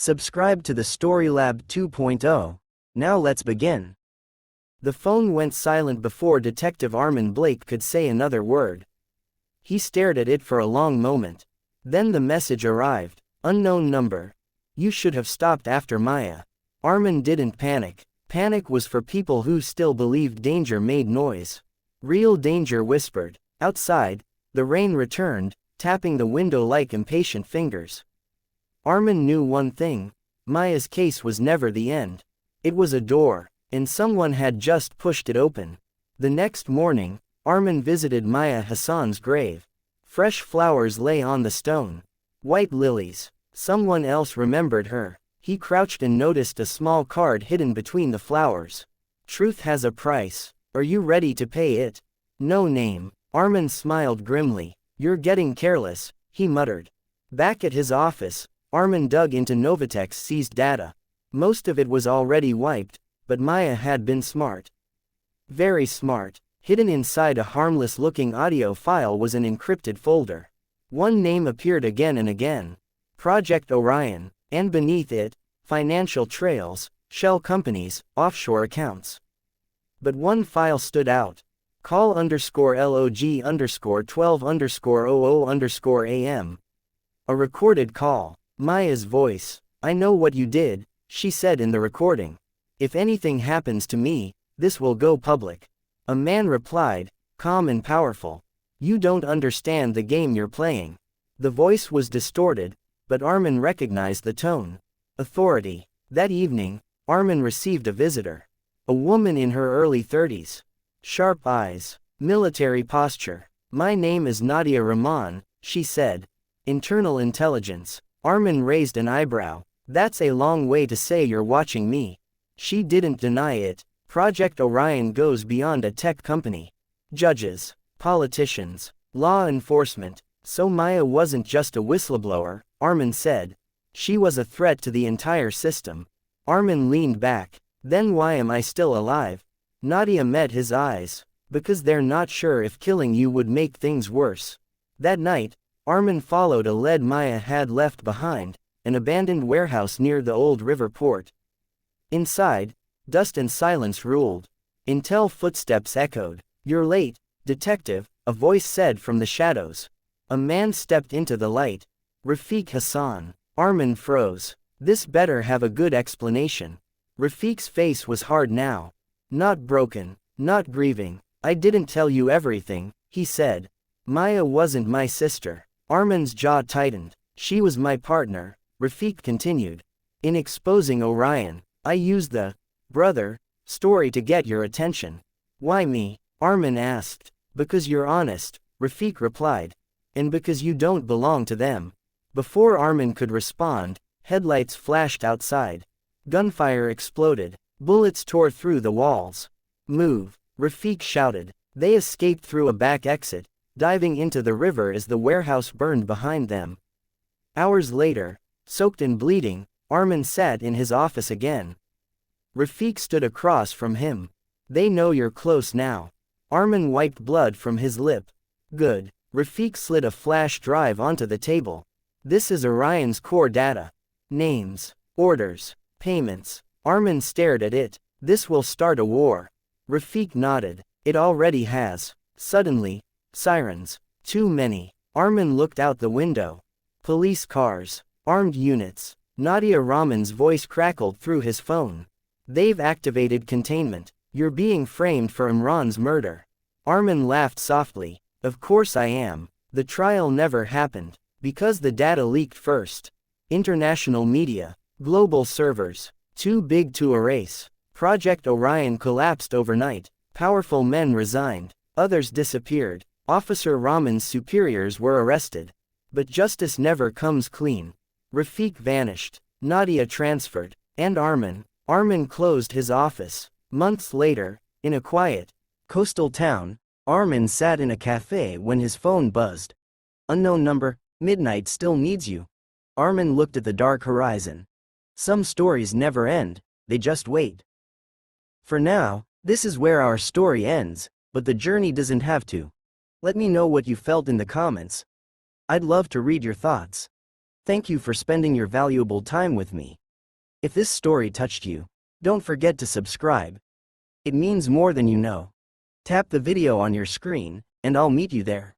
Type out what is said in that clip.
Subscribe to the StoryLab 2.0. Now let's begin. The phone went silent before Detective Arman Blake could say another word. He stared at it for a long moment. Then the message arrived. Unknown number. You should have stopped after Maya. Arman didn't panic. Panic was for people who still believed danger made noise. Real danger whispered. Outside, the rain returned, tapping the window like impatient fingers. Arman knew one thing. Maya's case was never the end. It was a door, and someone had just pushed it open. The next morning, Arman visited Maya Hassan's grave. Fresh flowers lay on the stone. White lilies. Someone else remembered her. He crouched and noticed a small card hidden between the flowers. Truth has a price. Are you ready to pay it? No name. Arman smiled grimly. You're getting careless, he muttered. Back at his office, Arman dug into Novatech's seized data. Most of it was already wiped, but Maya had been smart. Very smart. Hidden inside a harmless-looking audio file was an encrypted folder. One name appeared again and again. Project Orion, and beneath it, financial trails, shell companies, offshore accounts. But one file stood out. Call_log_12_00_am. A recorded call. Maya's voice. I know what you did, she said in the recording. If anything happens to me, this will go public. A man replied, calm and powerful. You don't understand the game you're playing. The voice was distorted, but Arman recognized the tone. Authority. That evening, Arman received a visitor. A woman in her early 30s. Sharp eyes. Military posture. My name is Nadia Rahman, she said. Internal intelligence. Arman raised an eyebrow. That's a long way to say you're watching me. She didn't deny it. Project Orion goes beyond a tech company. Judges. Politicians. Law enforcement. So Maya wasn't just a whistleblower, Arman said. She was a threat to the entire system. Arman leaned back. Then why am I still alive? Nadia met his eyes. Because they're not sure if killing you would make things worse. That night, Arman followed a lead Maya had left behind, an abandoned warehouse near the old river port. Inside, dust and silence ruled. Until footsteps echoed. You're late, detective, a voice said from the shadows. A man stepped into the light. Rafiq Hassan. Arman froze. This better have a good explanation. Rafiq's face was hard now. Not broken, not grieving. I didn't tell you everything, he said. Maya wasn't my sister. Arman's jaw tightened. She was my partner, Rafiq continued. In exposing Orion, I used the brother story to get your attention. Why me? Arman asked. Because you're honest, Rafiq replied. And because you don't belong to them. Before Arman could respond, headlights flashed outside. Gunfire exploded. Bullets tore through the walls. Move, Rafiq shouted. They escaped through a back exit, diving into the river as the warehouse burned behind them. Hours later, soaked and bleeding, Arman sat in his office again. Rafiq stood across from him. They know you're close now. Arman wiped blood from his lip. Good. Rafiq slid a flash drive onto the table. This is Orion's core data. Names, orders, payments. Arman stared at it. This will start a war. Rafiq nodded. It already has. Suddenly, sirens. Too many. Arman looked out the window. Police cars. Armed units. Nadia Rahman's voice crackled through his phone. They've activated containment. You're being framed for Imran's murder. Arman laughed softly. Of course I am. The trial never happened. Because the data leaked first. International media. Global servers. Too big to erase. Project Orion collapsed overnight. Powerful men resigned. Others disappeared. Officer Rahman's superiors were arrested. But justice never comes clean. Rafiq vanished. Nadia transferred. And Arman closed his office. Months later, in a quiet, coastal town, Arman sat in a cafe when his phone buzzed. Unknown number, midnight still needs you. Arman looked at the dark horizon. Some stories never end, they just wait. For now, this is where our story ends, but the journey doesn't have to. Let me know what you felt in the comments. I'd love to read your thoughts. Thank you for spending your valuable time with me. If this story touched you, don't forget to subscribe. It means more than you know. Tap the video on your screen, and I'll meet you there.